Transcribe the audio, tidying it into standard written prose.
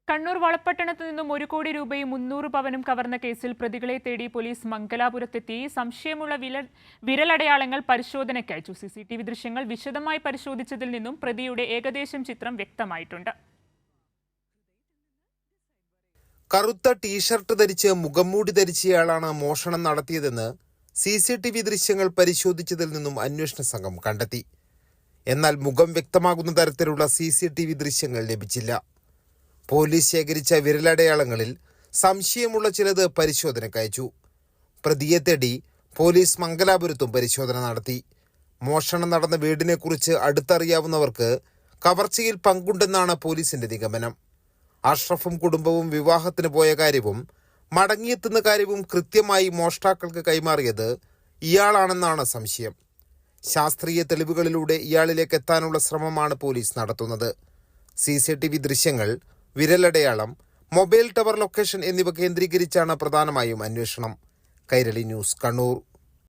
കണ്ണൂർ വളപട്ടണത്തു നിന്നും 1 കോടി രൂപയും 300 പവനും കവർന്ന കേസിൽ പ്രതികളെ തേടി പോലീസ് മംഗലാപുരത്തെത്തി സംശയമുള്ള വിരലടയാളങ്ങൾ പരിശോധനയ്ക്ക് അയച്ചു. CCTV ദൃശ്യങ്ങൾ വിശദമായി പരിശോധിച്ചതിൽ നിന്നും പ്രതിയുടെ ഏകദേശം ചിത്രം വ്യക്തമായിട്ടുണ്ട്. കറുത്ത ടീഷർട്ട് ധരിച്ച് മുഖംമൂടി ധരിച്ചയാളാണ് മോഷണം നടത്തിയതെന്ന് CCTV ദൃശ്യങ്ങൾ പരിശോധിച്ചതിൽ നിന്നും അന്വേഷണ സംഘം കണ്ടെത്തി. എന്നാൽ മുഖം വ്യക്തമാകുന്ന തരത്തിലുള്ള CCTV ദൃശ്യങ്ങൾ ലഭിച്ചില്ല. പോലീസ് ശേഖരിച്ച വിരലടയാളങ്ങളിൽ സംശയമുള്ള ചിലത് പരിശോധനയ്ക്കയച്ചു. പ്രതിയെ തേടി പോലീസ് മംഗലാപുരത്തും പരിശോധന നടത്തി. മോഷണം നടന്ന വീടിനെക്കുറിച്ച് അടുത്തറിയാവുന്നവർക്ക് കവർച്ചയിൽ പങ്കുണ്ടെന്നാണ് പോലീസിന്റെ നിഗമനം. അഷ്റഫും കുടുംബവും വിവാഹത്തിന് പോയ കാര്യവും മടങ്ങിയെത്തുന്ന കാര്യവും കൃത്യമായി മോഷ്ടാക്കൾക്ക് കൈമാറിയത് ഇയാളാണെന്നാണ് സംശയം. ശാസ്ത്രീയ തെളിവുകളിലൂടെ ഇയാളിലേക്ക് എത്താനുള്ള ശ്രമമാണ് പോലീസ് നടത്തുന്നത്. CCTV ദൃശ്യങ്ങൾ, വിരലടയാളം, മൊബൈൽ ടവർ ലൊക്കേഷൻ എന്നിവ കേന്ദ്രീകരിച്ചാണ് പ്രധാനമായും അന്വേഷണം. കൈരളി ന്യൂസ്, കണ്ണൂർ.